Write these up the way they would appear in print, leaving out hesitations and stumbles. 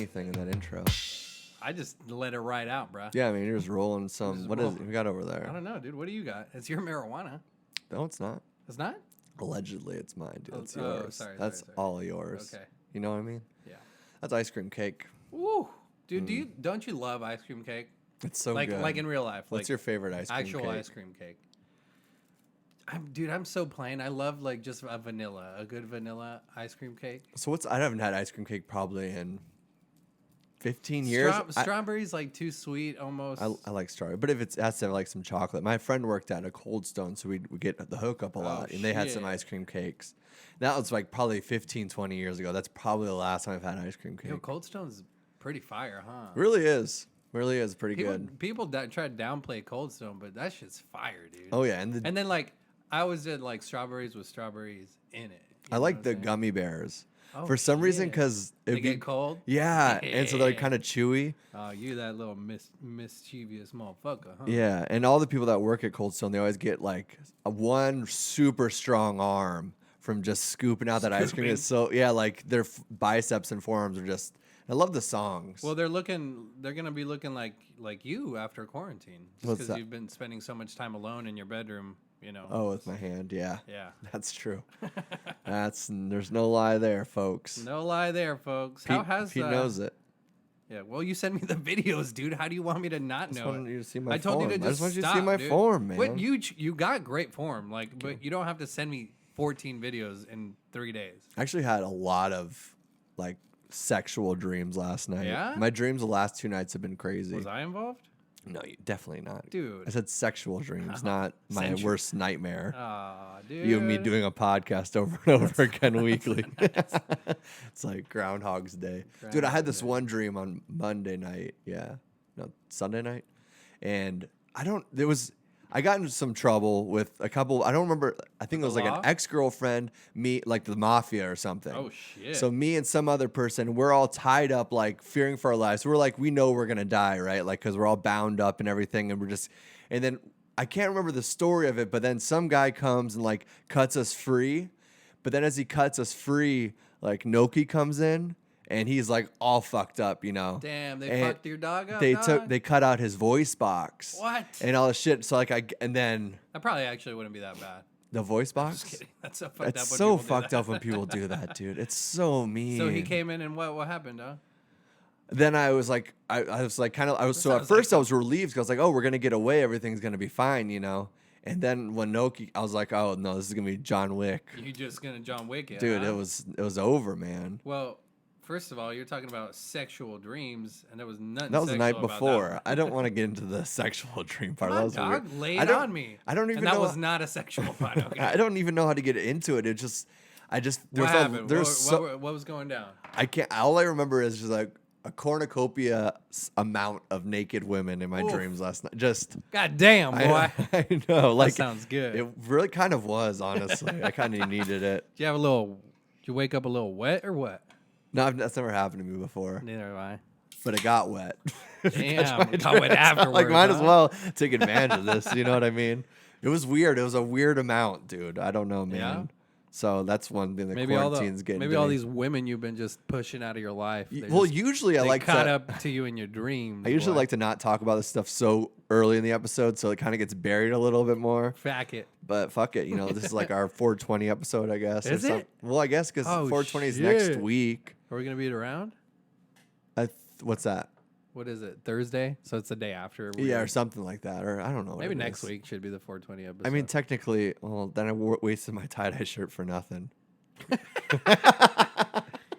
anything in that intro. I just let it ride out, bro. Yeah, I mean, you're just rolling some. Just What is it we got over there? I don't know, dude. What do you got? It's your marijuana. No, it's not. It's not? Allegedly, it's mine, dude. It's oh, yours. sorry, That's sorry. all yours. Okay. You know what I mean? Yeah. That's ice cream cake. Woo. Dude, don't you love ice cream cake? It's so like good. like in real life. What's like your favorite ice cream actual cake? ice cream cake? I'm so plain. I love like just a good vanilla ice cream cake. So I haven't had ice cream cake probably in 15 years. Strawberries like too sweet almost. I like strawberry, but if it has to have like some chocolate. My friend worked at a Cold Stone, so we get the hookup a lot, and they had some ice cream cakes. That was like probably 15, 20 years ago. That's probably the last time I've had ice cream cake. Yo, Cold Stone's pretty fire, huh? Really is pretty good. People try to downplay Cold Stone, but that shit's fire, dude. Oh yeah, and then like I always did like strawberries with strawberries in it. I like the gummy bears. Oh, for some reason, because they get cold. Yeah, and so they're kind of chewy. Oh, you that little mischievous motherfucker, huh? Yeah, and all the people that work at Cold Stone, they always get like one super strong arm from just scooping out that ice cream. It's so like their biceps and forearms are just. I love the songs. Well, they're gonna be looking like you after quarantine, just because you've been spending so much time alone in your bedroom. You know. Oh, with my hand, yeah. Yeah. That's true. There's no lie there, folks. No lie there, folks. Pete knows it. Yeah, well, you send me the videos, dude. How do you want me to not know it? I just wanted you to see my I told form. you to just I just want you to stop, see my dude. form, man. Wait, you got great form, but you don't have to send me 14 videos in 3 days. I actually had a lot of like sexual dreams last night. Yeah? My dreams the last 2 nights have been crazy. Was I involved? No, definitely not. Dude. I said sexual dreams, not my worst nightmare. Aw, dude. You and me doing a podcast over and over again weekly. It's like Groundhog's Day. Dude, I had this one dream on Monday night. Yeah. No, Sunday night. And I got into some trouble with a couple. I don't remember. I think it was like an ex-girlfriend, me, like the mafia or something. Oh, shit. So me and some other person, we're all tied up, like fearing for our lives. So we're like, we know we're going to die, right? Like, because we're all bound up and everything. And then I can't remember the story of it, but then some guy comes and like cuts us free. But then as he cuts us free, like Noki comes in. And he's like all fucked up, you know. Damn, they fucked your dog up. They cut out his voice box. What? And all the shit. So like and then that probably actually wouldn't be that bad. The voice box? Just kidding. That's so fucked up. It's so fucked up when people do that, dude. It's so mean. So he came in and what happened, huh? Then I was like, I was like kind of I was I was relieved because I was like, oh, we're gonna get away, everything's gonna be fine, you know. And then when Noki, I was like, oh no, this is gonna be John Wick. You just gonna John Wick it, dude? Huh? It was over, man. Well. First of all, you're talking about sexual dreams, and there was nothing. That was the night before. I don't want to get into the sexual dream part. Come on, that was dog, weird. lay it on me. I don't even and know. That was not a sexual part. Okay. I don't even know how to get into it. What happened? What was going down? I can't. All I remember is just like a cornucopia amount of naked women in my dreams last night. Just God damn, boy. I know. Like that sounds good. It really kind of was, honestly. I kind of needed it. Did you wake up a little wet or what? No, that's never happened to me before. Neither have I. But it got wet. Damn, it got wet afterwards. Like, might as well take advantage of this. You know what I mean? It was weird. It was a weird amount, dude. I don't know, man. Yeah? So that's one thing that quarantine's getting. Maybe all these women you've been just pushing out of your life. Usually I like caught up to you in your dreams. I usually like to not talk about this stuff so early in the episode, so it kind of gets buried a little bit more. Fuck it. But fuck it, you know, this is like our 420 episode, I guess. Is it? Well, I guess because 420 is next week. Are we gonna be around? What's that? What is it? Thursday? So it's the day after. Yeah, or something like that. Or I don't know. Maybe next week should be the 420 episode. I mean, technically, well, then I wasted my tie-dye shirt for nothing.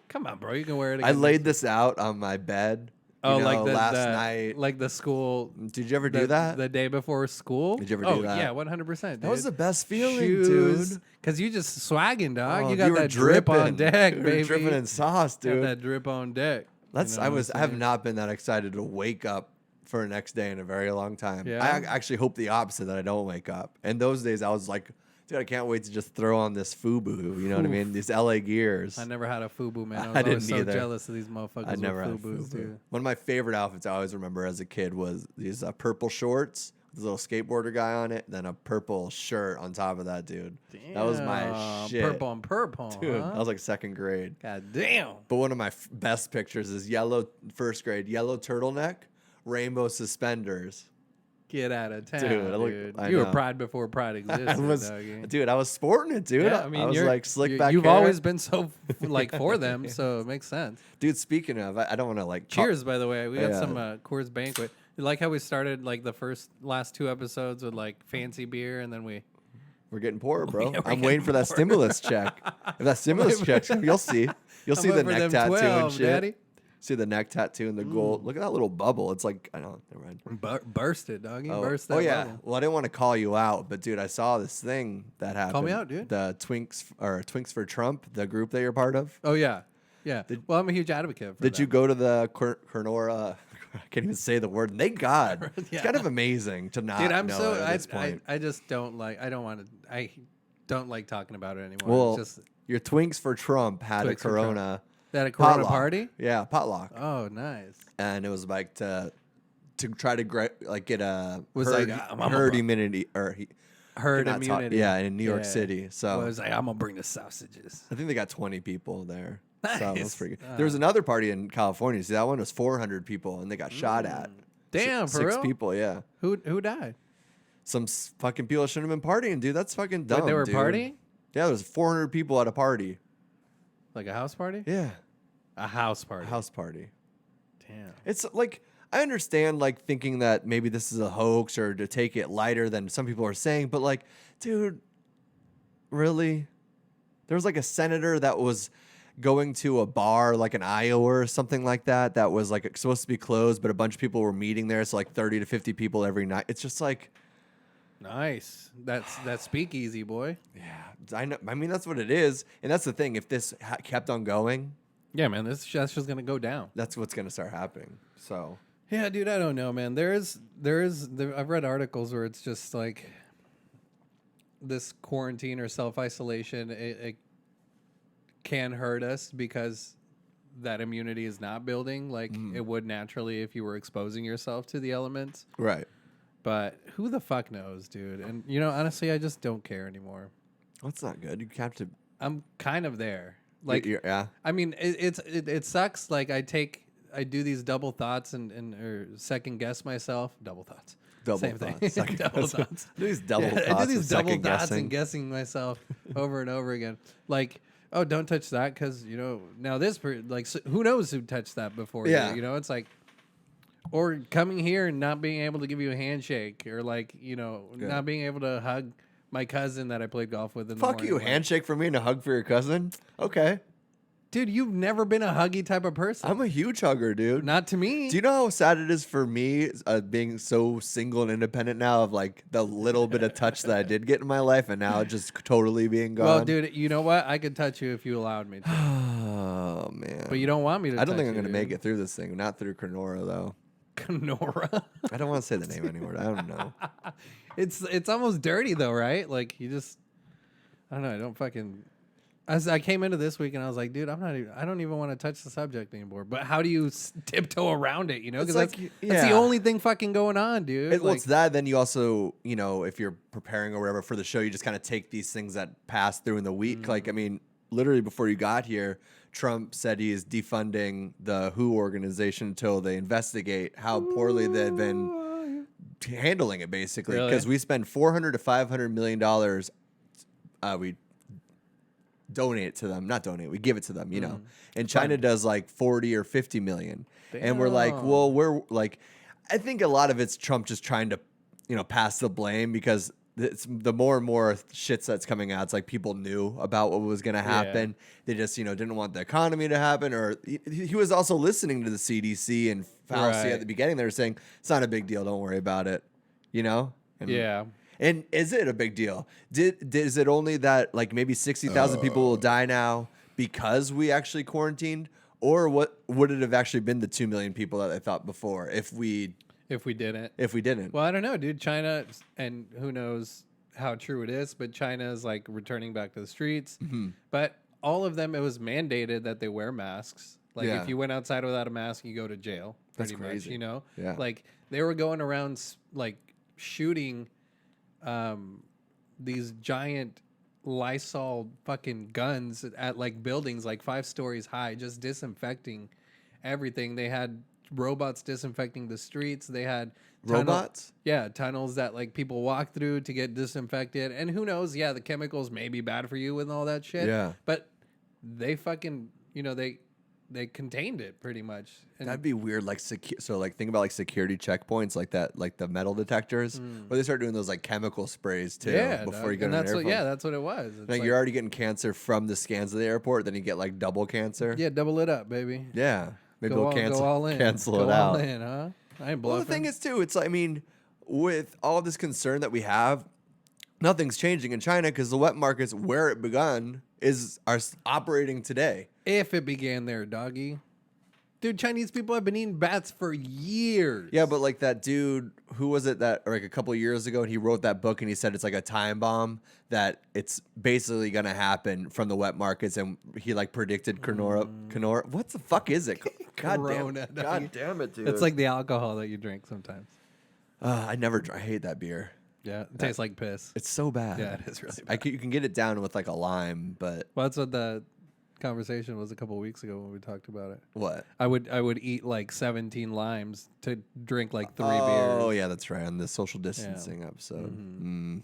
Come on, bro. You can wear it again. I laid this out on my bed. Like last night. Like the school. Did you ever do that? The day before school? Did you ever do that? Yeah, 100%. That was the best feeling, dude. Because you just swagging, dog. You got that drip on deck, baby. Dripping in sauce, dude. Got that drip on deck. I have not been that excited to wake up for the next day in a very long time. Yeah? I actually hope the opposite, that I don't wake up. And those days I was like, dude, I can't wait to just throw on this FUBU. You know what I mean? These LA gears. I never had a FUBU, man. I was didn't so either. jealous of these motherfuckers. I never with had FUBUs, FUBU. dude. One of my favorite outfits I always remember as a kid was these purple shorts, this little skateboarder guy on it, then a purple shirt on top of that, dude. Damn, that was my shit. Purple on purple, dude. Huh? That was like second grade. God damn. But one of my best pictures is first grade, yellow turtleneck, rainbow suspenders. Get out of town, dude. You were pride before pride existed, Dude, I was sporting it, dude. Yeah, I mean, I was like slick back You've hair. always been so like for them, so it makes sense. Dude, speaking of, I don't want to like... Cheers, by the way. We got some Coors Banquet. You like how we started like the last 2 episodes with like fancy beer, and then we're getting poorer, bro. Yeah, I'm waiting for that stimulus check. If that stimulus check, you'll see. You'll see the neck tattoo 12, and shit. Daddy. See the neck tattoo and the gold. Look at that little bubble. It's like, I don't know. Never mind. Burst it, doggy. Oh, Burst that yeah. bubble. Well, I didn't want to call you out, but dude, I saw this thing that happened. Call me out, dude. The Twinks for Trump, the group that you're part of. Oh, yeah. Yeah. Well, I'm a huge advocate for Did that. you go to the Cornora? I can't even say the word. Thank God. Yeah. It's kind of amazing to not Dude, I'm know so at this point. I just don't like. I don't like talking about it anymore. Well, it's just your Twinks for Trump had a Twinks for Trump. Corona. That a Corona potluck. party? Yeah, potluck. Oh, nice. And it was like to try to get a Was herd, like, herd immunity or herd not immunity. yeah, in New York City. So it was like, I'm gonna bring the sausages. I think they got 20 people there. Nice. So that's pretty good. There was another party in California. See, that one was 400 people, and they got shot at. Damn, for 6 real? people. Yeah. Who died? Some fucking people shouldn't have been partying, dude. That's fucking dumb. Wait, they were dude. partying? Yeah, there was 400 people at a party. Like a house party? Yeah, A house party. a house party. Damn. It's like I understand like thinking that maybe this is a hoax or to take it lighter than some people are saying, but like, dude, really? There was like a senator that was going to a bar like in Iowa or something like that that was like supposed to be closed, but a bunch of people were meeting there, so like 30 to 50 people every night. It's just like Nice. That's speakeasy, boy. yeah, I know. I mean, that's what it is, and that's the thing. If this kept on going, Yeah, man. That's just gonna go down. that's what's gonna start happening. So Yeah, dude. I don't know, man. I've read articles where it's just like this quarantine or self-isolation. It can hurt us because that immunity is not building like it would naturally if you were exposing yourself to the elements. right. But who the fuck knows, dude? And honestly, I just don't care anymore. That's not good. You have to I'm kind of there. Like, yeah. I mean, it sucks. Like, I do these double thoughts or second guess myself. Double thoughts. Double Same thoughts. thing. Second double guess. thoughts. These double thoughts. I do these and double second thoughts guessing. and guessing myself over and over again. Like, oh, don't touch that because now this who knows who touched that before? Yeah. It's like. Or coming here and not being able to give you a handshake, or not being able to hug my cousin that I played golf with. Fuck you, handshake for me and a hug for your cousin. Okay, dude, you've never been a huggy type of person. I'm a huge hugger, dude. Not to me. Do you know how sad it is for me being so single and independent now of like the little bit of touch that I did get in my life, and now just totally being gone? Well, dude, you know what? I could touch you if you allowed me to. Oh man, But you don't want me to. I don't think touch I'm gonna you, make it through this thing. Not through Cornora though. Kenora. I don't want to say the name anymore. I don't know. It's almost dirty though, right? Like you just, I don't know. I don't fucking. As I came into this week and I was like, dude, I don't even want to touch the subject anymore. But how do you tiptoe around it? Because It's like, that's the only thing fucking going on, dude. Well, it's that. Then you also, if you're preparing or whatever for the show, you just kind of take these things that pass through in the week. Like, I mean, literally before you got here, Trump said he is defunding the WHO organization until they investigate how poorly they've been handling it, basically. Because we spend $400 to $500 million. We donate it to them. Not donate. We give it to them, And China does like 40 or 50 million. Damn. And we're like, well, we're like, I think a lot of it's Trump just trying to, pass the blame because it's the more and more shits that's coming out. It's like people knew about what was going to happen. Yeah. They just, didn't want the economy to happen. Or he was also listening to the CDC and Fauci at the beginning. They were saying, it's not a big deal. Don't worry about it. And, yeah. And is it a big deal? Is it only that like maybe 60,000 people will die now because we actually quarantined? Or what would it have actually been the 2 million people that I thought before if we didn't? Well, I don't know, dude. China, and who knows how true it is, but China is like returning back to the streets. Mm-hmm. But all of them, it was mandated that they wear masks. Like if you went outside without a mask, you go to jail. That's pretty crazy. much, Yeah. Like they were going around like shooting these giant Lysol fucking guns at like buildings like 5 stories high, just disinfecting everything. They had robots disinfecting the streets. They had Robots? Yeah, tunnels that like people walk through to get disinfected. And who knows? Yeah, the chemicals may be bad for you and all that shit. Yeah. But they fucking, they contained it pretty much. And That'd be weird. Like so, like think about like security checkpoints, like that, like the metal detectors, where they start doing those like chemical sprays too. Before you go to an airport. that's what it was. It's Like you're already getting cancer from the scans of the airport, then you get like double cancer. yeah, double it up, baby. Yeah. Maybe Go we'll all in. cancel Go it all out. in, huh? I ain't bluffing. Well, the thing is too, it's like, I mean, with all this concern that we have, nothing's changing in China because the wet markets where it begun are operating today. If it began there, doggy. Dude, Chinese people have been eating bats for years. Yeah, but like that dude, who was it that like a couple of years ago, and he wrote that book and he said it's like a time bomb that it's basically gonna happen from the wet markets, and he like predicted Canora. What the fuck is it? Corona, God damn it, dude! It's like the alcohol that you drink sometimes. I hate that beer. Yeah, it tastes like piss. It's so bad. Yeah, it is really bad. You can get it down with like a lime, but Well, that's what the conversation was a couple of weeks ago when we talked about it. what? I would eat like 17 limes to drink like 3 beers. Oh yeah, that's right. On the social distancing episode.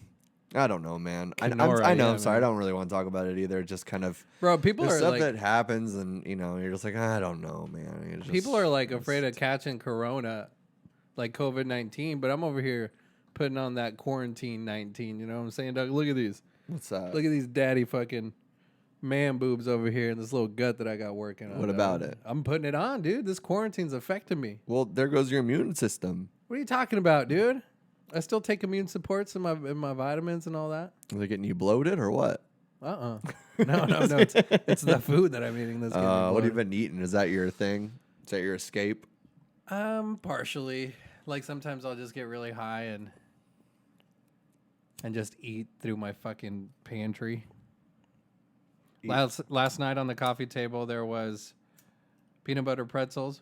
I don't know, man. I know. Kenora, I'm yeah, sorry. I man. don't really want to talk about it either. Just kind of, Bro, people there's are stuff like that happens, and you're just like, I don't know, man. It's just- people are like afraid of catching corona, like COVID-19, but I'm over here putting on that quarantine 19. You know what I'm saying, Doug? Look at these. What's that? Look at these daddy fucking man boobs over here and this little gut that I got working on. What dog. about it? I'm putting it on, dude. This quarantine's affecting me. Well, there goes your immune system. What are you talking about, dude? I still take immune supports in my vitamins and all that. Are they getting you bloated or what? No. It's the food that I'm eating that's getting me What have you bloated. been eating? Is that your thing? Is that your escape? Partially. Like sometimes I'll just get really high and just eat through my fucking pantry. Last night on the coffee table there was peanut butter pretzels.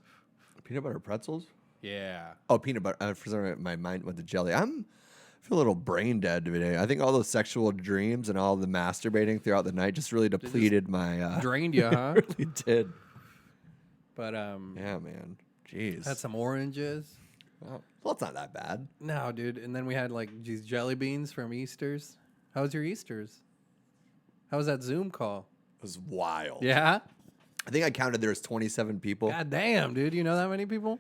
Peanut butter pretzels? Yeah. Oh, peanut butter. For some reason, my mind went to jelly. I feel a little brain dead today. I think all those sexual dreams and all the masturbating throughout the night just really depleted my. Drained you, huh? Really did. But Yeah, man. Jeez. had some oranges. Well, it's not that bad. No, dude. And then we had like these jelly beans from Easter's. How was your Easter's? How was that Zoom call? It was wild. Yeah? I think I counted there was 27 people. God damn, dude. You know that many people?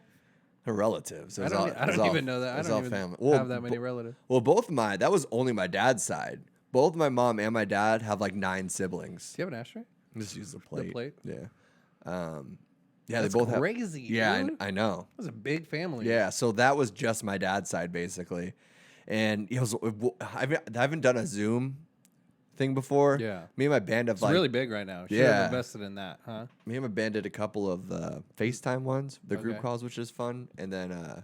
Her relatives. It I was don't, all- I it was don't all- even know that. it I was don't all even family. have that many relatives. Well, that was only my dad's side. Both my mom and my dad have like 9 siblings. Do you have an ashtray? Just use the plate. plate? Yeah. Yeah, That's they both crazy, have. Yeah, dude. I know. It was a big family. Yeah, so that was just my dad's side basically, and I haven't done a Zoom thing before. Yeah. Me and my band have It's like really big right now. Should Yeah. have invested in that, huh? me and my band did a couple of FaceTime ones, the group Okay. calls, which is fun, and then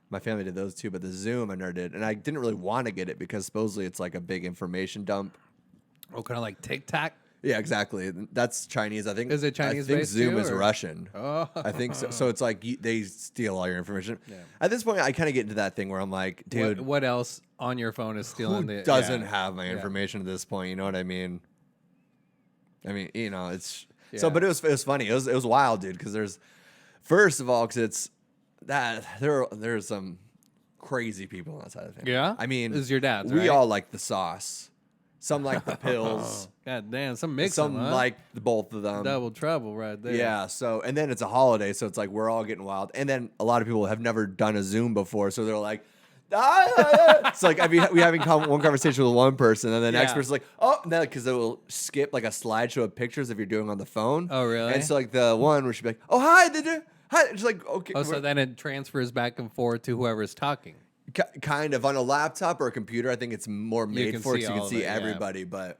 my family did those too. But the Zoom I never did, and I didn't really want to get it because supposedly it's like a big information dump. Oh, kind of like TikTok? Yeah, exactly. That's Chinese. I think. Is it I think Chinese-based Zoom too, is or- Russian. Oh. I think so. So it's like they steal all your information. Yeah. At this point, I kind of get into that thing where I'm like, dude, What else on your phone is stealing who the... doesn't yeah. have my Yeah. information at this point? You know what I mean? It's Yeah. so, but it was funny. It was wild, dude. Because there's first of all, because it's that there's some crazy people on that side of the family. Yeah? I mean, This is your dad's, We right? all like the sauce. Some like the pills. God damn, some mix Some huh? like the both of them. Double trouble right there. Yeah, so and then it's a holiday, so it's like we're all getting wild. And then a lot of people have never done a Zoom before, so they're like, it's like we having one conversation with one person, and the next Yeah. person's like, oh, because it will skip like a slideshow of pictures if you're doing on the phone. Oh, really? And so like the one where she'd be like, oh hi, hi, it's like okay. Oh, so then it transfers back and forth to whoever's talking. Kind of on a laptop or a computer. I think it's more made can for it see so you all can of see it, yeah. everybody, but.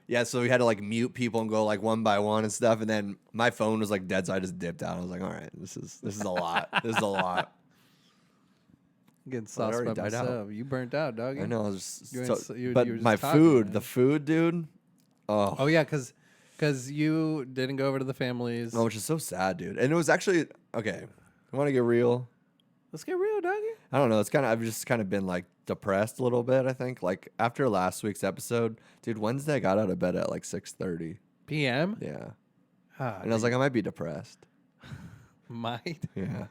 Yeah, so we had to like mute people and go like one by one and stuff, and then my phone was like dead, so I just dipped out. I was like, all right, this is a lot. This is a lot. I'm getting it sauced already by died out. myself. You burnt out, doggy. I know. I was just You so, ain't- you but were just my talking, food, man. the food, dude. Oh yeah, because you didn't go over to the families. Which is so sad, dude. And it was actually okay. I want to get real. Let's get real, doggy. I don't know. It's kind of I've just kind of been like depressed a little bit. I think like after last week's episode, dude. Wednesday I got out of bed at like 6:30 PM. Yeah, Ah, and I was like, I might be depressed. might. Yeah,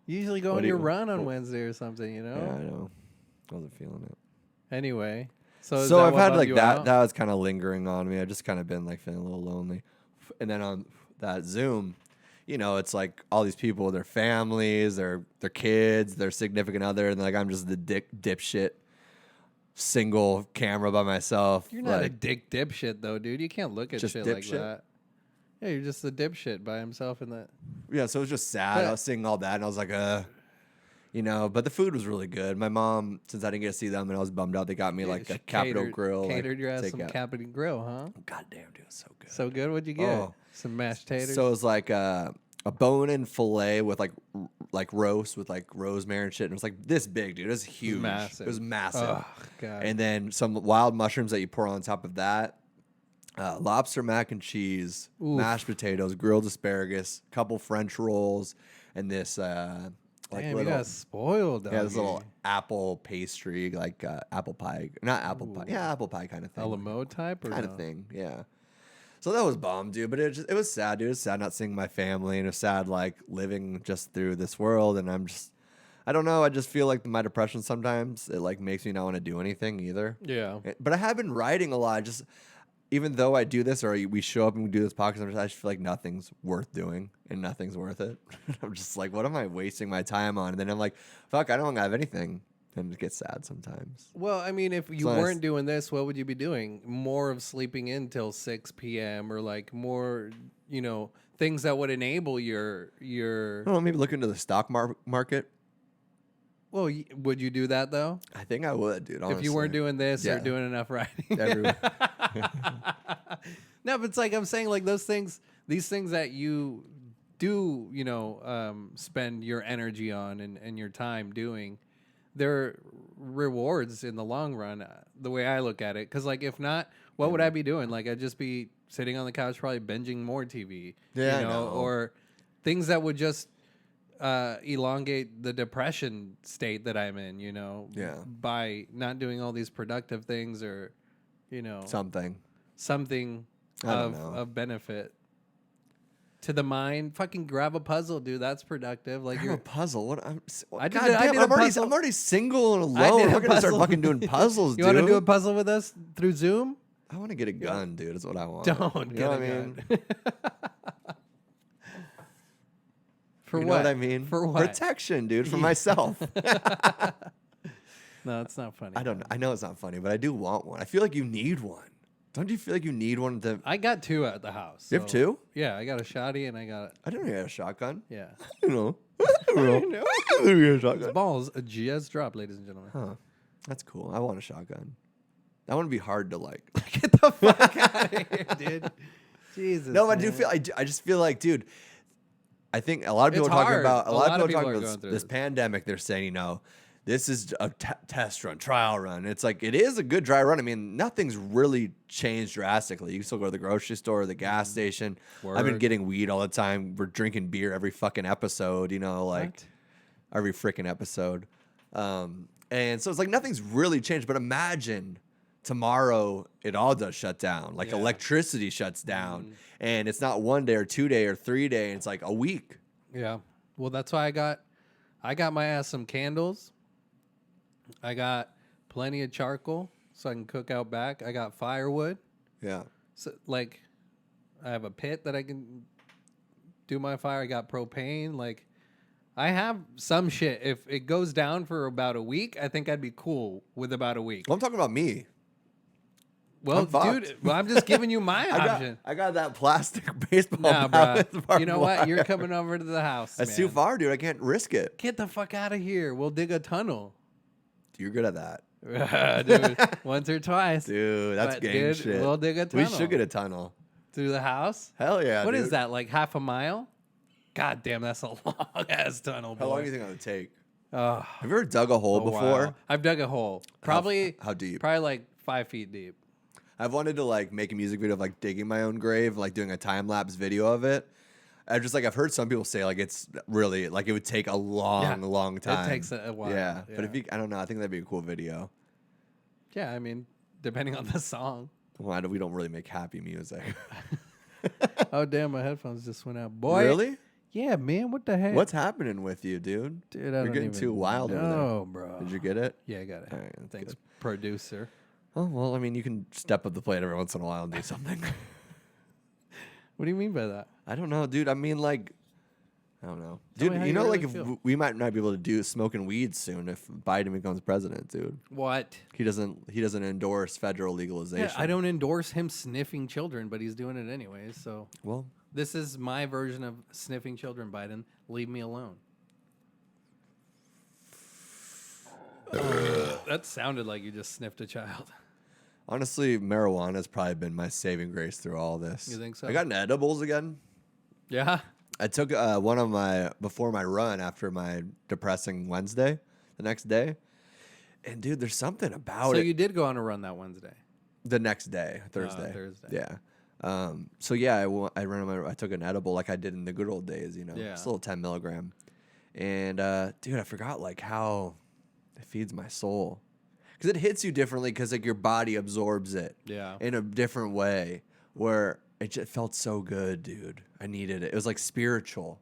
You usually go What on do your you- run on Wednesday or something, you yeah, know. I know. I wasn't feeling it. Anyway, so is So that I've what had bummed like you that. out? That was kind of lingering on me. I just kind of been like feeling a little lonely, and then on that Zoom. You know, it's like all these people with their families, their kids, their significant other, and like I'm just the dipshit single camera by myself. You're not a like, dick dipshit though, dude. You can't look at Just shit like dipshit? that. Yeah, you're just a dipshit by himself in that. yeah, so it was just sad. But- I was seeing all that, and I was like, you know, but the food was really good. My mom, since I didn't get to see them, and I was bummed out, they got me like She a Capitol Grill. Catered your ass some takeout. Capitol Grill, huh? God damn, dude, it was so good. So good. What'd you get? Oh. Some mashed taters. So it was like a bone-in fillet with like roast with like rosemary and shit. And it was like this big, dude. It was huge. massive. It was massive. Oh god. And then some wild mushrooms that you pour on top of that. Lobster mac and cheese, Oof. mashed potatoes, grilled asparagus, couple French rolls, and this like Damn, you little got spoiled. yeah, this doggy. little apple pastry, like apple pie, not apple pie, yeah, apple pie kind of thing, a la mode type or kind no? of thing, yeah. So that was bummed, dude. But it was sad, dude. It was sad not seeing my family, and it was sad like living just through this world. And I don't know. I just feel like my depression sometimes it like makes me not want to do anything either. Yeah. But I have been writing a lot. Just even though I do this or we show up and we do this podcast, I just feel like nothing's worth doing and nothing's worth it. I'm just like, what am I wasting my time on? And then I'm like, fuck, I don't have anything. And it gets sad sometimes. Well, I mean, if you nice. weren't doing this, what would you be doing? More of sleeping in till 6 p.m. or like more, you know, things that would enable your. I don't know, maybe look into the stock market. Well, would you do that though? I think I would, dude. Honestly. If you weren't doing this or Yeah. doing enough writing. Every- No, but it's like I'm saying, like those things, these things that you do, you know, spend your energy on and your time doing, they're rewards in the long run. The way I look at it, because like if not, what would I be doing? Like I'd just be sitting on the couch, probably binging more TV. Yeah, you I know. or things that would just elongate the depression state that I'm in. You know, Yeah. by not doing all these productive things or, you know, something. something I don't know. of benefit to the mind. Fucking grab a puzzle, dude. That's productive. Like Grab you're a puzzle. What? I did God a- I damn, did a puzzle. I'm already single and I did alone. a We're gonna start puzzle. fucking doing puzzles, You dude. want to do a puzzle with us through Zoom? I want to get a gun, dude. Is what I want. Don't You get know a what I mean? gun. For You what? know what I mean? For what? Protection, dude. For myself. No, it's not funny. I don't know. I know it's not funny, but I do want one. I feel like you need one. Don't you feel like you need one to? I got 2 at the house. You have so- 2? Yeah, I got a shotty and I got I didn't know you had a shotgun. yeah. I don't know. I don't know. I didn't know you had a shotgun. Balls just dropped, ladies and gentlemen. Huh. That's cool. I want a shotgun. I want to be hard to like. Get the fuck out of here, dude. Jesus. No, I do man. feel. I just feel like, dude. I think a lot of people It's are talking hard. about. A lot of people are talking are about going through this this. pandemic. They're saying, you know, this is a test run, trial run. It's like it is a good dry run. I mean, nothing's really changed drastically. You can still go to the grocery store, or the gas station. I've been Word. getting weed all the time. We're drinking beer every fucking episode. You know, like What? every freaking episode. And so it's like nothing's really changed. But imagine tomorrow it all does shut down. Like Yeah. electricity shuts down, and it's not 1 day or 2 day or 3 day. It's like a week. Yeah. Well, that's why I got my ass some candles. I got plenty of charcoal so I can cook out back. I got firewood. Yeah. So like I have a pit that I can do my fire. I got propane. Like I have some shit. If it goes down for about a week, I think I'd be cool with about a week. Well, I'm talking about me. Well, I'm fucked. dude, well, I'm just giving you my option. I got that plastic baseball Nah, bat with bro. You know barbed what? wire. You're coming over to the house. That's man. too far, dude. I can't risk it. Get the fuck out of here. We'll dig a tunnel. You're good at that. Dude, once or twice. Dude, that's But, gang dude, shit. we'll dig a We tunnel. should get a tunnel. Through the house? Hell yeah, What dude. is that, like half a mile? God damn, that's a long ass tunnel, boy. How long do you think it would take? Oh, Have you ever dug a hole before? wow. I've dug a hole. Probably How deep? Probably like 5 feet deep. I've wanted to like make a music video of like digging my own grave, like doing a time lapse video of it. I've heard some people say like it's really like it would take a long time. It takes a while. Yeah, but if I don't know, I think that'd be a cool video. Yeah, I mean, depending on the song. Well, we don't really make happy music. Oh damn, my headphones just went out. Boy, Really? Yeah, man. What the heck? What's happening with you, dude? Dude, You're getting too wild over there. No, bro. Did you get it? Yeah, I got it. All right, that's Thanks, good. producer. Oh well, I mean, you can step up the plate every once in a while and do something. What do you mean by that? I don't know, dude. I mean, like, I don't know, Tell me dude. how You you know, really like, if feel. we might not be able to do smoking weed soon if Biden becomes president, dude. What? He doesn't endorse federal legalization. Yeah, I don't endorse him sniffing children, but he's doing it anyways. So Well, this is my version of sniffing children, Biden. Leave me alone. That sounded like you just sniffed a child. honestly, marijuana has probably been my saving grace through all this. You think so? I got into edibles again. Yeah. I took one of my before my run after my depressing Wednesday, the next day, and dude, there's something about So it. you did go on a run that Wednesday. The next day, Thursday. Thursday. Yeah. So yeah, I took an edible like I did in the good old days, you know. Yeah. Just a little 10 milligram. And dude, I forgot like how it feeds my soul. Because it hits you differently because like your body absorbs it Yeah. in a different way where it just felt so good, dude. I needed it. It was like spiritual.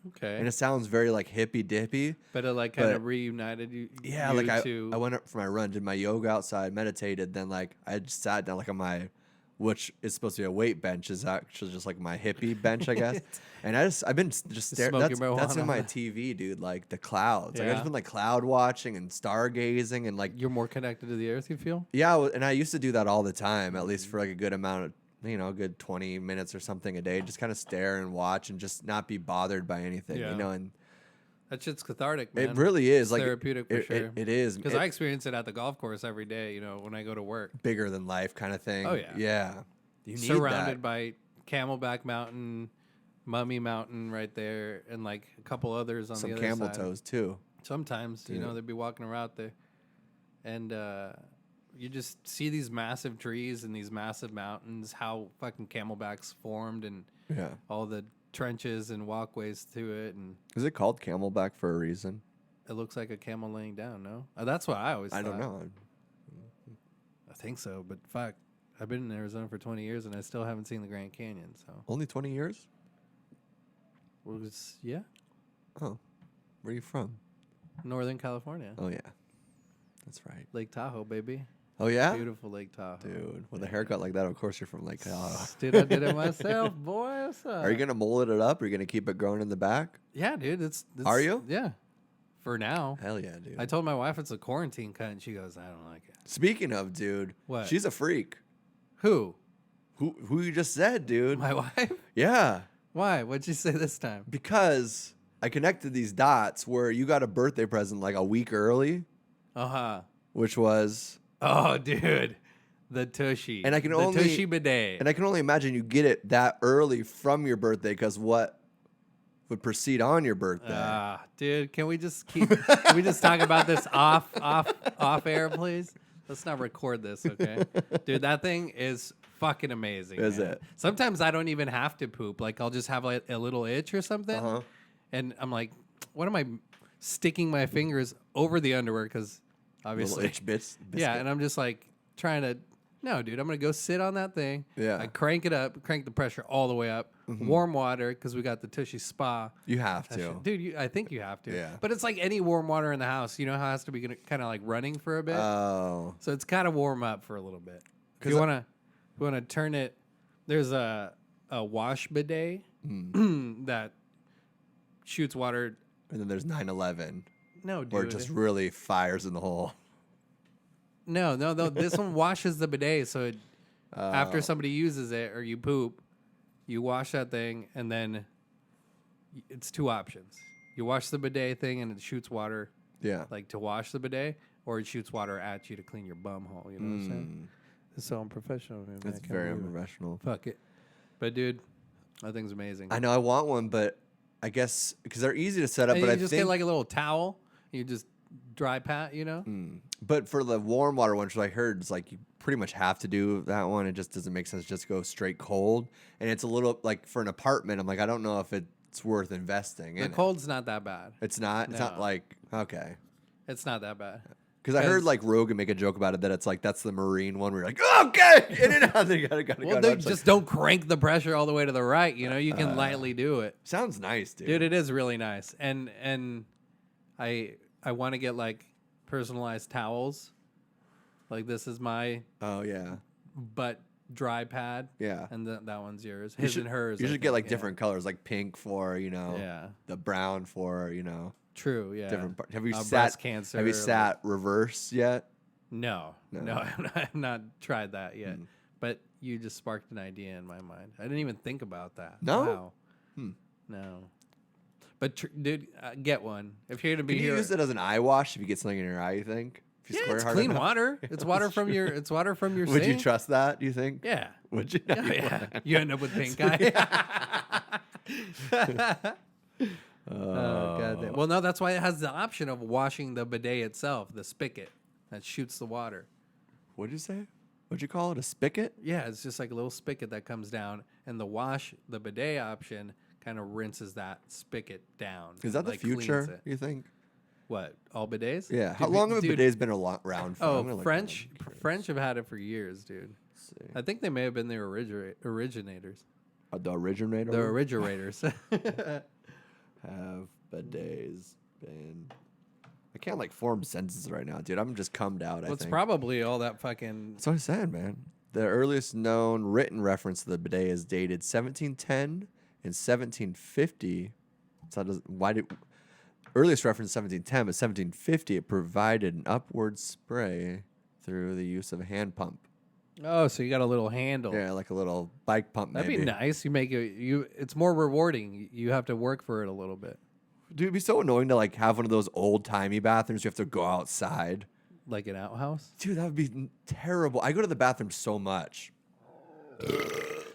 Okay. And it sounds very like hippy dippy. But it like kind but- of reunited you. Yeah, you like I to, went up for my run, did my yoga outside, meditated, then like I just sat down like on my, which is supposed to be a weight bench, is actually just like my hippie bench, I guess. And I've been just staring. smoking That's in marijuana. my TV, dude. Like the clouds. Like I've Yeah. just been like cloud watching and stargazing and like You're more connected to the earth, you feel? yeah. And I used to do that all the time, at least for like a good amount of. You know, a good 20 minutes or something a day, just kind of stare and watch and just not be bothered by anything, Yeah. you know, and That shit's cathartic, man. it really is It's like therapeutic for sure. it is Because I experience it at the golf course every day, you know, when I go to work. bigger than life kind of thing. Oh, yeah. Yeah. You need Surrounded that. by Camelback Mountain, Mummy Mountain right there, and like a couple others on Some the other camel side. toes too. Sometimes, you know, they'd be walking around there. And you just see these massive trees and these massive mountains, how fucking Camelback's formed and Yeah. all the trenches and walkways to it. And Is it called camelback for a reason? it looks like a camel laying down, no? That's what I always thought. I don't know. I think so, but fuck. I've been in Arizona for 20 years and I still haven't seen the Grand Canyon, so. Only 20 years? Yeah, Oh. Where are you from? Northern California. Oh, yeah. That's right. Lake Tahoe, baby. Oh, yeah? Beautiful Lake Tahoe. Dude, with a haircut like that, of course you're from Lake Tahoe. Dude, I did it myself, boy. What's up? Are you going to mold it up? Or are you going to keep it growing in the back? Yeah, dude. It's Are you? Yeah. For now. Hell yeah, dude. I told my wife it's a quarantine cut, and she goes, "I don't like it." Speaking of, dude, What? she's a freak. Who? Who you just said, dude? My wife? Yeah. Why? What'd you say this time? Because I connected these dots where you got a birthday present like a week early, Uh huh. which was, Oh, dude, the tushy. And I can the only- tushy bidet. and I can only imagine you get it that early from your birthday because what would proceed on your birthday? Dude, can we just can we just talk about this off air, please? Let's not record this, okay? Dude, that thing is fucking amazing. Is man. it? Sometimes I don't even have to poop. Like I'll just have like a little itch or something, Uh-huh. and I'm like, what am I sticking my fingers over the underwear? Because Little obviously, itch bits. yeah. And I'm just like trying to. No, dude, I'm gonna go sit on that thing. Yeah. I crank it up, crank the pressure all the way up. Warm water because we got the Tushy Spa. You have to. Dude, I think you have to. Yeah. But it's like any warm water in the house. You know how it has to be kind of like running for a bit. Oh. So it's kind of warm up for a little bit. If 'Cause you wanna turn it. There's a wash bidet that shoots water. And then there's 9/11, No, dude. where it just really fires in the hole. No. This one washes the bidet. So it, after somebody uses it or you poop, you wash that thing, and then it's two options. You wash the bidet thing, and it shoots water Yeah. like to wash the bidet, or it shoots water at you to clean your bum hole. You know what I'm saying? It's so unprofessional. Man. That's very unprofessional. Fuck it. But dude, that thing's amazing. I know I want one, but I guess because they're easy to set up, And but you I just think get like a little towel. You just dry pat, you know? But for the warm water one, which I heard is like you pretty much have to do that one. It just doesn't make sense just go straight cold. And it's a little like for an apartment, I'm like, I don't know if it's worth investing in. The cold's not that bad. It's not? It's not No. like, okay. It's not that bad. Because I heard like Rogan make a joke about it that it's like that's the marine one where you're like, okay, in and out. They gotta Well, go. just don't crank the pressure all the way to the right. You know, you can lightly do it. Sounds nice, dude. Dude, it is really nice. And I want to get like personalized towels. Like this is my butt dry pad. Yeah. And that one's yours. His and hers. You I should get think, like different colors, like pink for, the brown for, True, yeah. different part. Have you breast cancer. Have you sat reverse yet? No, I've not tried that yet. But you just sparked an idea in my mind. I didn't even think about that. No? Wow. No. But dude, get one. If you're gonna be Can you here, use it as an eye wash if you get something in your eye, you think? If you square it's hard clean enough? water. It's water from your. It's water from your. Would you sink. trust that, do you think? Yeah. Would you? Oh, yeah. You end up with pink eye. Oh god. Well, no, that's why it has the option of washing the bidet itself, the spigot that shoots the water. What'd you say? What'd you call it? A spigot? Yeah, it's just like a little spigot that comes down, and the bidet option kind of rinses that spigot down. Is that the like, cleans future, it. you think? What, all bidets? Yeah. How long have bidets been around for? I'm gonna Oh, look French at them. French have had it for years, dude. Let's see. I think they may have been the originators. The originator? The originators. Have bidets been... I can't like form sentences right now, dude. I'm just cummed out, I Well, it's think. probably all that fucking... That's what I said, man. The earliest known written reference to the bidet is dated 1710 and 1750. So earliest reference 1710, but 1750 it provided an upward spray through the use of a hand pump. Oh, so you got a little handle. Yeah, like a little bike pump. That'd maybe. be nice. You make it. It's more rewarding. You have to work for it a little bit. Dude, it'd be so annoying to like have one of those old timey bathrooms. You have to go outside. Like an outhouse. Dude, that would be terrible. I go to the bathroom so much.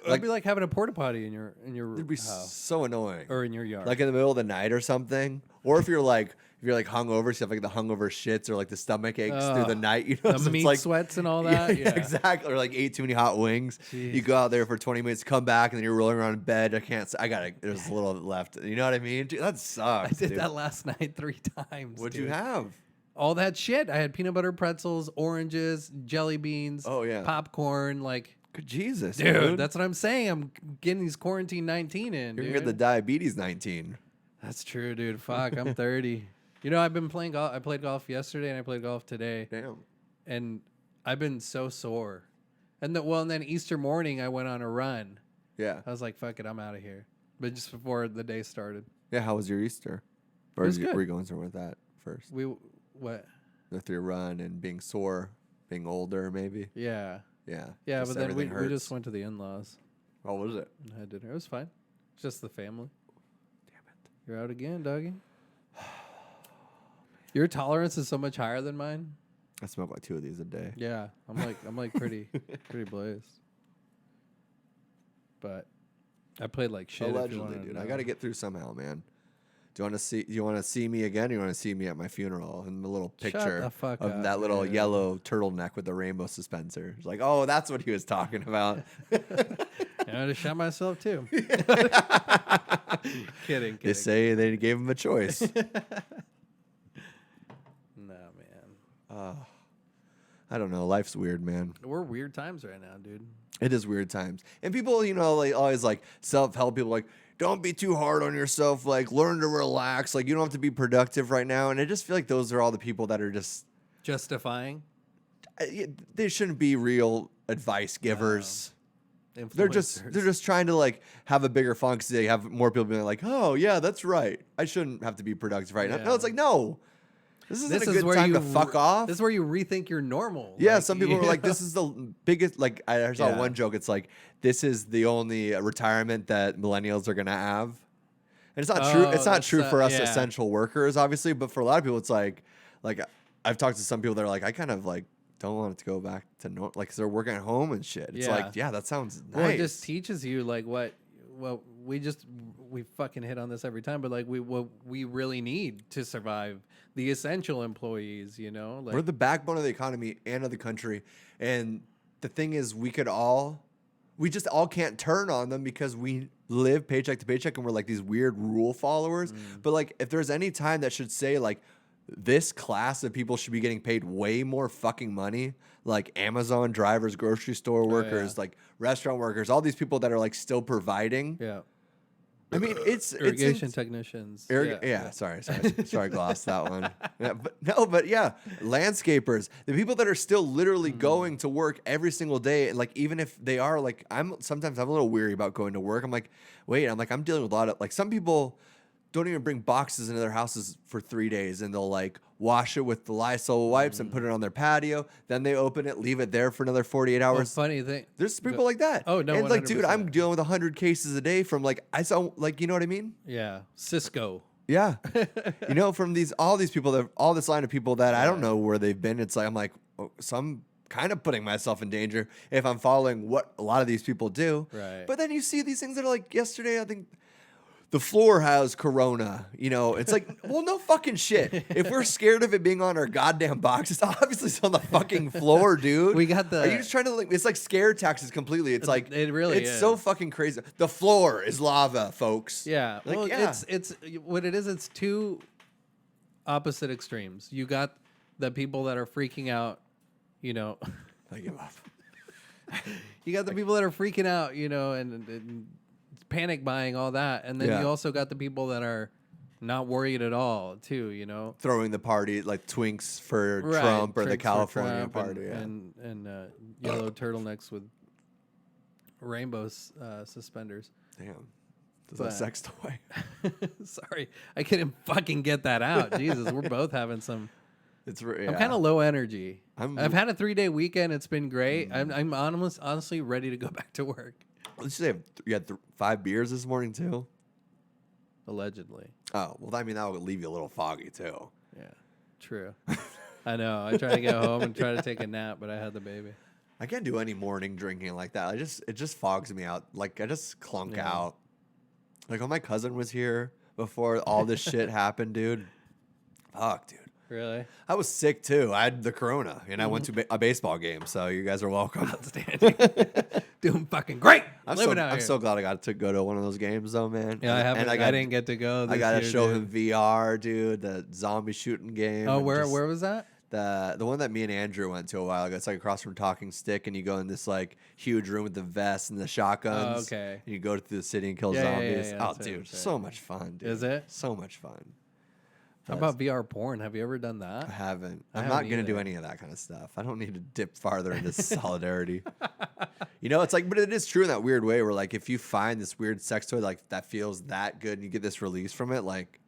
It'd be like having a porta potty in your It'd be house so annoying. or in your yard. Like in the middle of the night or something. Or if you're hungover, so you have like the hungover shits or like the stomach aches through the night. You know, the so meat it's like, sweats and all that. Yeah, exactly. Or like ate too many hot wings. Jeez. You go out there for 20 minutes, come back, and then you're rolling around in bed. There's a little left. You know what I mean? Dude, that sucks. I did dude. that last night 3 times. What'd dude. you have? All that shit. I had peanut butter pretzels, oranges, jelly beans. Oh, yeah. Popcorn. Like, Good Jesus, dude, that's what I'm saying. I'm getting these quarantine 19 in. You're dude. gonna get the diabetes 19. That's true, dude. Fuck, I'm 30. You know, I've been playing golf. I played golf yesterday and I played golf today. Damn. And I've been so sore. And then Easter morning, I went on a run. Yeah. I was like, fuck it, I'm out of here. But just before the day started. Yeah. How was your Easter? Or was good. were you going somewhere with that first? What? With your run and being sore, being older, maybe. Yeah. Yeah. Yeah, just but then we everything just hurts. went to the in-laws Oh, what is it? and had dinner. It was fine. It's just the family. Damn it. You're out again, doggy. Your tolerance is so much higher than mine. I smoke like 2 of these a day. Yeah, I'm like pretty blazed. But I played like shit. Allegedly, dude. I got to get through somehow, man. Do you want to see me again? Or you want to see me at my funeral in the little Shut picture the fuck of up, that little dude. yellow turtleneck with the rainbow suspensor? It's like, oh, that's what he was talking about. I just shot myself too. Kidding. They say they gave him a choice. Nah, man. I don't know. Life's weird, man. We're weird times right now, dude. It is weird times. And people, like, always like self-help people like, don't be too hard on yourself. Like, learn to relax. Like, you don't have to be productive right now. And I just feel like those are all the people that are just Justifying. They shouldn't be real advice givers. They're Influencers. just trying to like have a bigger fun because they have more people being like, oh yeah, that's right. I shouldn't have to be productive right now. Yeah. No, it's like no. This isn't This a is good where time you to fuck off. This is where you rethink your normal. Yeah, Like, some people you were like, know? this is the biggest, like, I saw Yeah. one joke. It's like, this is the only retirement that millennials are going to have. And it's not true. It's not that's, true for us yeah. essential workers, obviously. But for a lot of people, it's like I've talked to some people that are like, I kind of like don't want it to go back to normal. Like, 'cause they're working at home and shit. It's Yeah. like, yeah, that sounds nice. Well, it just teaches you like what we fucking hit on this every time, but like what we really need to survive, the essential employees, you know, like we're the backbone of the economy and of the country. And the thing is, we just all can't turn on them because we live paycheck to paycheck and we're like these weird rule followers. But like, if there's any time that should say like this class of people should be getting paid way more fucking money, like Amazon drivers, grocery store workers, like restaurant workers, all these people that are like still providing. yeah. I mean, it's Irrigation technicians. Sorry, glossed that one. Yeah, but yeah, landscapers, the people that are still literally going to work every single day, and like even if they are like, sometimes I'm a little weary about going to work. I'm like, I'm dealing with a lot of like some people don't even bring boxes into their houses for 3 days, and they'll like wash it with the Lysol wipes and put it on their patio. Then they open it, leave it there for another 48 hours. Well, funny thing, there's people like that. Oh no, and like, dude, 100%. I'm dealing with 100 cases a day from like I saw like, you know what I mean? Yeah, Cisco. Yeah, you know, from all these people, all this line of people that I don't know where they've been. It's like I'm like, so I'm kind of putting myself in danger if I'm following what a lot of these people do. Right. But then you see these things that are like yesterday, I think the floor has corona. You know, it's like, well, no fucking shit. If we're scared of it being on our goddamn box, it's obviously on the fucking floor, dude. We got the. Are you just trying to like? It's like scare tactics completely. It's like it really it's is. so fucking crazy. The floor is lava, folks. Yeah. Like, Well, yeah. it's what it is. It's two opposite extremes. You got the people that are freaking out, you know. I give up. You got the people that are freaking out, you know, and panic buying, all that, and then you also got the people that are not worried at all, too, you know. Throwing the party like Twinks for Trump or the California party, and yellow turtlenecks with rainbow suspenders. Damn, is that a sex toy? Sorry, I couldn't fucking get that out. Jesus, we're both having some. Yeah. I'm kind of low energy. I've had a 3-day weekend. It's been great. I'm honestly ready to go back to work. Let's say you had 5 beers this morning too. Allegedly. Oh well, I mean that would leave you a little foggy too. Yeah, true. I know. I tried to get home and try to take a nap, but I had the baby. I can't do any morning drinking like that. It just fogs me out. Like I just clunk out. Like when my cousin was here before all this shit happened, dude. Fuck, dude. Really? I was sick too. I had the corona, and I went to a baseball game. So you guys are welcome. Outstanding. Doing fucking great. I'm Living so glad I got to go to one of those games, though, man. Yeah, I didn't get to go. I got to show year, him VR, dude. The zombie shooting game. Oh, where was that? The one that me and Andrew went to a while ago. It's like across from Talking Stick, and you go in this like huge room with the vests and the shotguns. Oh, okay. And you go through the city and kill Yeah, zombies. yeah, Oh, dude, so much fun, dude. Is it? So much fun. How about VR porn? Have you ever done I that? haven't. I I'm not haven't going to do either. any of that kind of stuff. I don't need to dip farther into solidarity. You know, it's like, but it is true in that weird way where, like, if you find this weird sex toy, like, that feels that good and you get this release from it, like,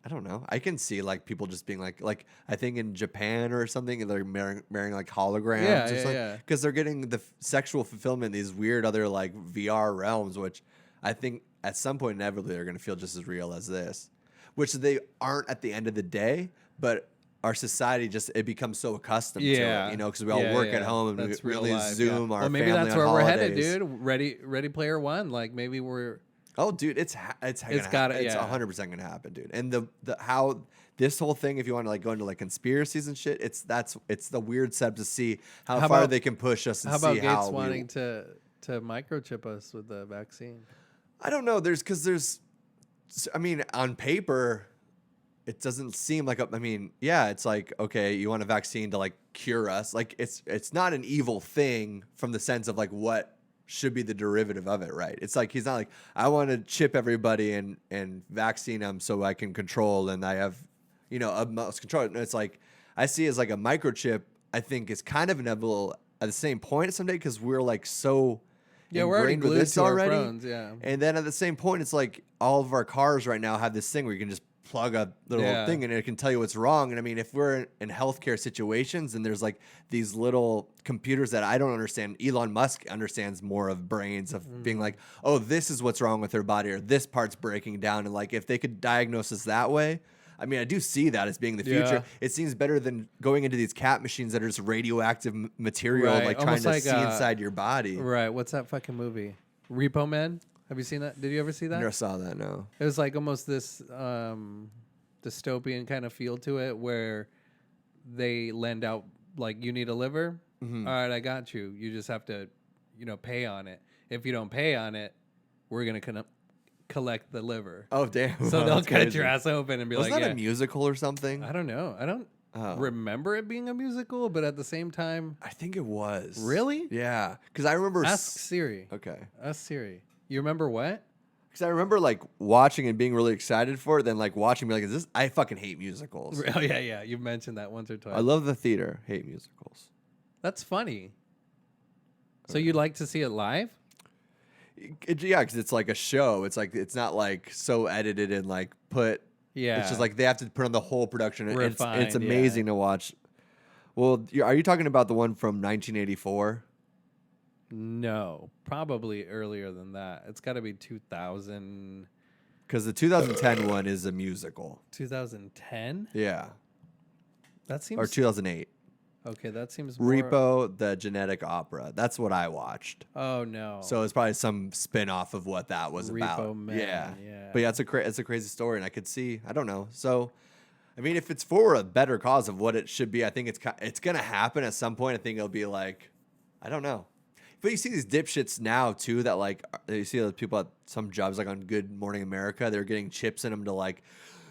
I don't know. I can see, like, people just being like, I think in Japan or something, they're marrying like, holograms or something. Because they're getting the sexual fulfillment in these weird other, like, VR realms, which I think at some point, inevitably, they're going to feel just as real as this. Which they aren't at the end of the day, but our society it becomes so accustomed to it, you know, because we all work at home and we only Zoom our family on holidays. Maybe that's where we're headed, dude. Ready Player One. Like maybe we're. Oh, dude, it's 100% gonna happen, dude. And the how this whole thing, if you want to like go into like conspiracies and shit, it's the weird setup to see how far they can push us and how about see Gates wanting to microchip us with the vaccine. I don't know. I mean, on paper, it doesn't seem like it's like, okay, you want a vaccine to like cure us. Like it's not an evil thing from the sense of like what should be the derivative of it, right? It's like he's not like, I want to chip everybody and vaccine them so I can control and I have, you know, utmost control. No, it's like I see it as like a microchip. I think is kind of inevitable at the same point someday because we're like so. Yeah, we're already glued to our already. phones, yeah. And then at the same point, it's like all of our cars right now have this thing where you can just plug a little thing and it can tell you what's wrong. And I mean, if we're in healthcare situations and there's like these little computers that I don't understand, Elon Musk understands more of brains of being like, oh, this is what's wrong with their body or this part's breaking down. And like, if they could diagnose us that way, I mean, I do see that as being the future. It seems better than going into these CAT machines that are just radioactive material, like trying to see inside your body. Right. What's that fucking movie? Repo Man? Have you seen that? Did you ever see that? Never saw that. No. It was like almost this dystopian kind of feel to it, where they lend out like, you need a liver. Mm-hmm. All right, I got you. You just have to, pay on it. If you don't pay on it, we're gonna collect the liver. Oh damn! So Wow, they'll that's cut crazy. your ass open and be Was like, that "Yeah." a musical or something? I don't know. I don't remember it being a musical, but at the same time, I think it was. Really? Yeah, because I remember. Ask Siri. Okay. Ask Siri. You remember what? Because I remember like watching and being really excited for it, then like watching, be like, "Is this?" I fucking hate musicals. Oh yeah. You've mentioned that once or twice. I love the theater. Hate musicals. That's funny. So you'd like to see it live? Yeah, because it's like a show. It's like it's not like so edited and like put. Yeah. It's just like they have to put on the whole production. Refined, It's amazing to watch. Well, are you talking about the one from 1984? No, probably earlier than that. It's got to be 2000. Because the 2010 one is a musical. 2010? Yeah. That seems. Or 2008. Okay, that seems more. Repo, the genetic opera. That's what I watched. Oh no. So it's probably some spin off of what that was about. Repo Man, yeah. yeah. But yeah, it's a crazy story, and I could see. I don't know. So, I mean, if it's for a better cause of what it should be, I think it's gonna happen at some point. I think it'll be like, I don't know. But you see these dipshits now too that like you see those people at some jobs like on Good Morning America. They're getting chips in them to like.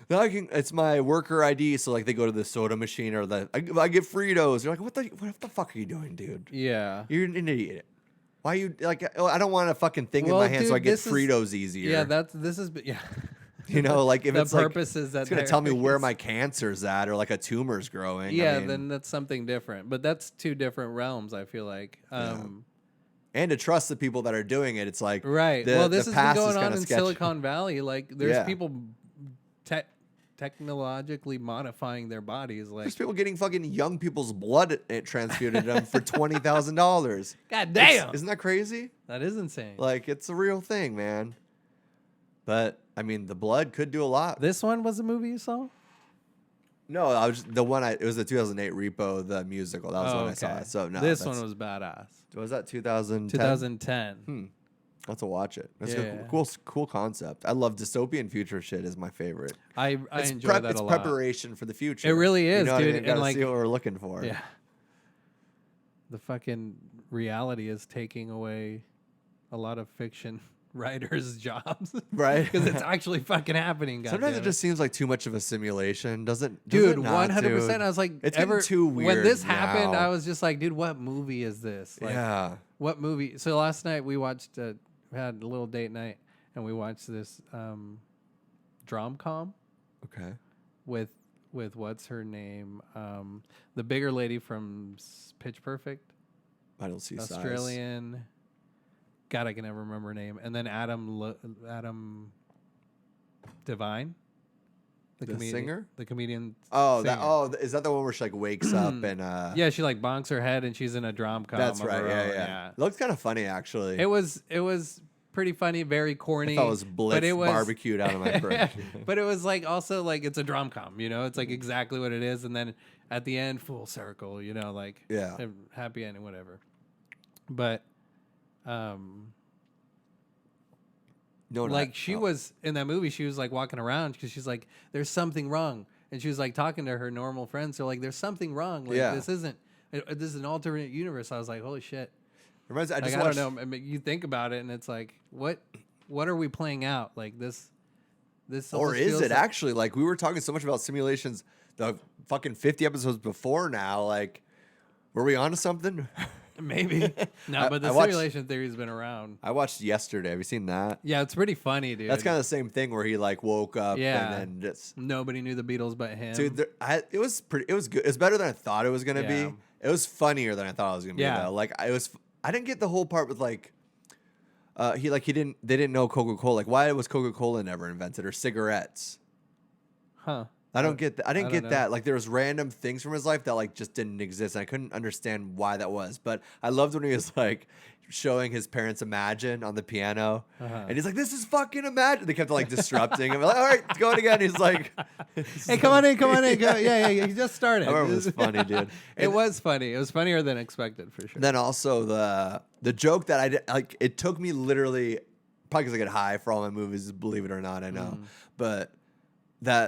It's my worker ID, so like they go to the soda machine or I get Fritos. You're like, what the fuck are you doing, dude? Yeah. You're an idiot. Why you like? Oh, I don't want a fucking thing in my hand, so I get Fritos easier. Yeah, this is yeah. Like if the it's like purposes that it's gonna tell me where my cancer's at or like a tumor's growing. Yeah, I mean, then that's something different. But that's two different realms. I feel like. And to trust the people that are doing it, it's like Right. The, well, this the has been past going is on in sketchy. Silicon Valley. Like, there's Yeah. people technologically modifying their bodies. Like, There's people getting fucking young people's blood transfuted to them for $20,000. God damn, Isn't that crazy? that is insane. Like it's a real thing, man. But I mean, the blood could do a lot. This one was a movie you saw? No, I was the one. It was the 2008 Repo, the musical. That was when I saw it. So no, this one was badass. Was that 2010? 2010. I'll have to watch it. That's Yeah. a cool concept. I love dystopian future shit. Is my favorite. I enjoy that it's a lot. preparation for the future. It really is, you know dude. What I mean? And Gotta like, see what we're looking for. yeah, the fucking reality is taking away a lot of fiction writers' jobs, Right? Because it's actually fucking happening. Sometimes it just seems like too much of a simulation. Doesn't Dude, it not, 100%. dude? I was like, It's getting too weird when this happened, now. I was just like, dude, what movie is this? Like, Yeah. What movie? So last night we watched, had a little date night, and we watched this drom-com Okay. with what's her name? The bigger lady from Pitch Perfect, I don't see size. Australian. God, I can never remember her name. And then Adam Devine, The singer? the comedian. Oh, singer. is that the one where she like wakes up and Yeah, she like bonks her head and she's in a drom-com. That's of right. her Yeah, own. yeah. It looks kind of funny actually. It was pretty funny, very corny. I thought it was blitz but it was barbecued out of my brain. But it was like also like it's a drom-com, it's like exactly what it is, and then at the end, full circle, like Yeah. a happy ending, whatever. But No, like she was in that movie, she was like walking around because she's like, there's something wrong, and she was like talking to her normal friends. So like, there's something wrong. Like Yeah. this isn't. This is an alternate universe. I was like, holy shit. Reminds me, I Like, just I watched, don't know. I mean, you think about it, and it's like, what are we playing out? Like this or almost is feels it like- actually? Like we were talking so much about simulations the fucking 50 episodes before now. Like, were we onto something? Maybe. No, but the I watched- simulation theory's been around. I watched yesterday. Have you seen that? Yeah, it's pretty funny, dude. That's kind of the same thing where he like woke up Yeah. and then just Nobody knew the Beatles but him. dude. It was pretty. It was good. It's better than I thought it was gonna Yeah. be. It was funnier than I thought it was gonna be. Yeah. Though. Like I didn't get the whole part with like. They didn't know Coca-Cola. Like, why was Coca-Cola never invented or cigarettes? Huh. I don't get that. I didn't I get don't know. that. Like, there was random things from his life that like just didn't exist. And I couldn't understand why that was. But I loved when he was like showing his parents Imagine on the piano, and he's like, "This is fucking Imagine." They kept like disrupting him. Like, all right, go it again. He's like, Hey, come on in. Go. Yeah. You just started. I remember it was funny, dude. It was funny. It was funnier than expected, for sure. Then also the joke that I did, like, it took me literally probably because I get high for all my movies, believe it or not, I know. But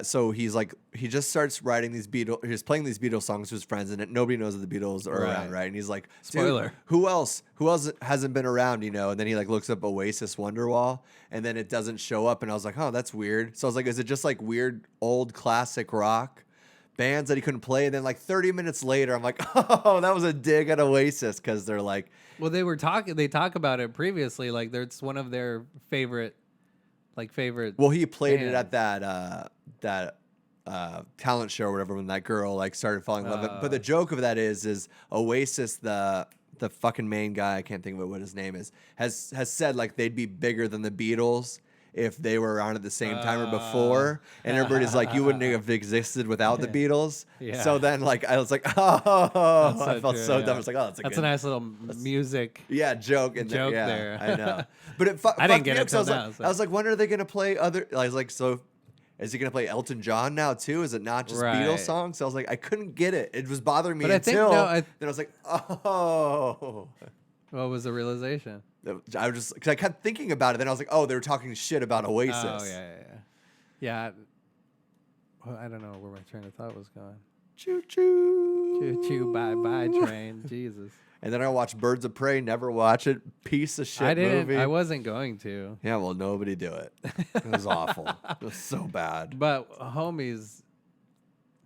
so he just starts writing these he's playing these Beatles songs to his friends, and nobody knows that the Beatles are around, right? And he's like, spoiler, who else hasn't been around, you know? And then he like looks up Oasis Wonderwall, and then it doesn't show up, and I was like, oh, that's weird. So I was like, is it just like weird old classic rock bands that he couldn't play? And then like 30 minutes later, I'm like, oh, that was a dig at Oasis, because they're like, well, they talk about it previously, like it's one of their favorite. Well, he played bands. it at that talent show or whatever when that girl like started falling in love with it. But the joke of that is Oasis, the fucking main guy, I can't think of what his name is, has said like they'd be bigger than the Beatles if they were around at the same time or before. And everybody's like, you wouldn't have existed without the Beatles. Yeah. So then like I was like, oh, so I felt true, so yeah. dumb. I was like, oh, that's a nice little music. Yeah, joke there. I know. But I didn't get it till now. I was like, when are they gonna play other? I was like, so is he gonna play Elton John now too? Is it not just Beatles songs? So I was like, I couldn't get it. It was bothering me But until then I was like, oh. What was the realization? I was just because I kept thinking about it. Then I was like, oh, they were talking shit about Oasis. Oh yeah. Well, I don't know where my train of thought was going. Choo choo. Choo choo. Bye bye train. Jesus. And then I watched Birds of Prey. Never watch it. Piece of shit movie. I wasn't going to. Yeah, well, nobody do it. It was awful. It was so bad. But Homie's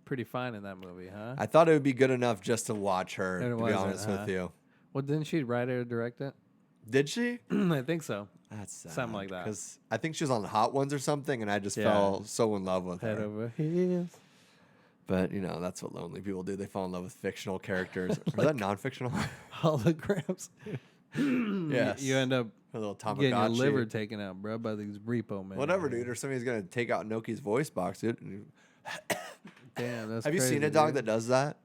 pretty fine in that movie, huh? I thought it would be good enough just to watch her, to be honest with you. Well, didn't she write it or direct it? Did she? I think so. That's sad. Something like that. Because I think she was on Hot Ones or something, and I just fell so in love with Head her. over heels. But, you know, that's what lonely people do. They fall in love with fictional characters. Is that non-fictional? Holograms. Yes. You end up A little Tamagotchi. getting your liver taken out, bro, by these repo men. Whatever, dude. Or somebody's going to take out Noki's voice box, dude. Damn, that's Have you crazy, seen a dog dude. that does that?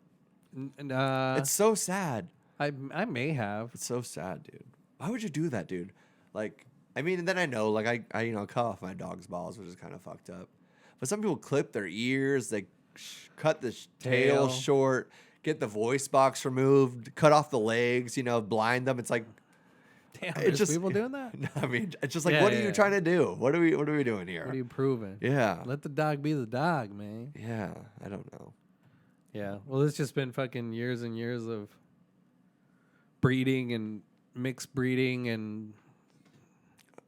It's so sad. I may have. It's so sad, dude. Why would you do that, dude? Like, I mean, and then I know, like, I you know, cut off my dog's balls, which is kind of fucked up. But some people clip their ears, they cut the tail short, get the voice box removed, cut off the legs, you know, blind them. It's like, Damn, it's there's people doing that? I mean, it's just like, what are you trying to do? What are we doing here? What are you proving? Yeah. Let the dog be the dog, man. Yeah, I don't know. Yeah. Well, it's just been fucking years and years of breeding and mixed breeding and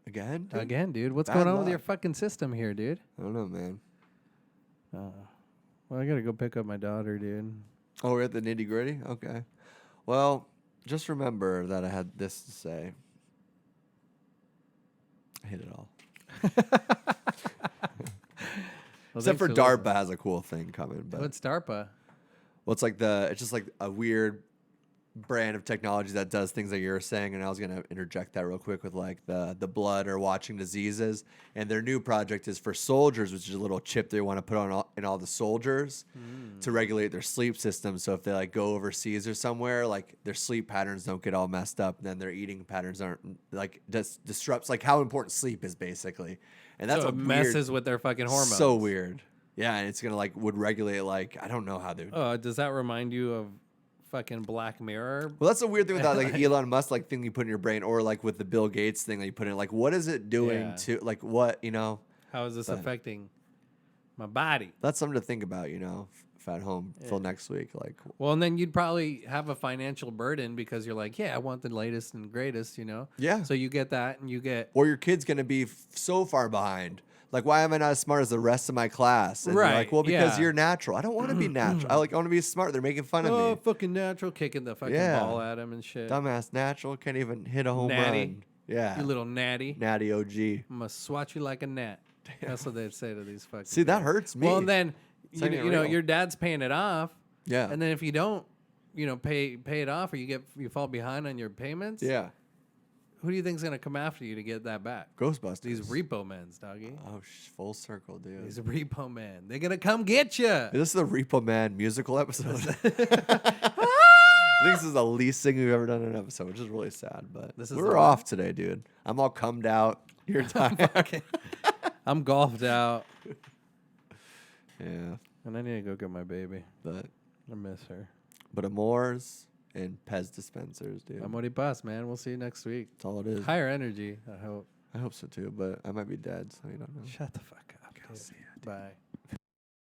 Again, dude. What's Bad going on luck. with your fucking system here, dude? I don't know, man. Well, I gotta go pick up my daughter, dude. Oh, we're at the nitty gritty? Okay. Well, just remember that I had this to say. I hate it all. Except for DARPA has a cool thing coming. But What's DARPA? well, it's just like a weird brand of technology that does things like you're saying, and I was gonna interject that real quick with like the blood or watching diseases. And their new project is for soldiers, which is a little chip they want to put on in all the soldiers to regulate their sleep system. So if they like go overseas or somewhere, like their sleep patterns don't get all messed up, and then their eating patterns aren't like just disrupts like how important sleep is basically. And that's So a it messes with their fucking hormones. So weird. Yeah, and it's gonna like would regulate like I don't know how they. Oh, does that remind you of fucking Black Mirror? Well, that's the weird thing with that, like Elon Musk, like thing you put in your brain, or like with the Bill Gates thing that you put in. Like, what is it doing to, like, what you know? How is this affecting my body? That's something to think about, you know, if at home till next week. Like, Well, and then you'd probably have a financial burden because you're like, yeah, I want the latest and greatest, you know? Yeah. So you get that, and you get or your kid's gonna be so far behind. Like, why am I not as smart as the rest of my class? And you're Right, like, well, because yeah. you're natural. I don't want to be natural. I want to be smart. They're making fun of me. fucking natural, kicking the fucking Yeah. ball at him and shit. Dumbass natural can't even hit a home Natty. run. Yeah. You little natty. Natty OG. I'm gonna swat you like a gnat. That's what they'd say to these fucking See, that guys. hurts me. Well, and then It's you, not even you know real. your dad's paying it off. Yeah. And then if you don't, you know, pay it off, or you fall behind on your payments. Yeah. Who do you think's gonna come after you to get that back? Ghostbusters. These repo men's, doggy. Oh, full circle, dude. These repo men. They're gonna come get you. This is the Repo Man musical episode. I think this is the least thing we've ever done in an episode, which is really sad. But This is we're the- off today, dude. I'm all cummed out. You're tired. I'm golfed out, Yeah, and I need to go get my baby. but I miss her. Amors and Pez dispensers, dude. Amor y Paz, man. We'll see you next week. That's all it is. Higher energy, I hope. I hope so too, but I might be dead, so you don't know. Shut the fuck up. I'll Dude. see ya, dude. Bye.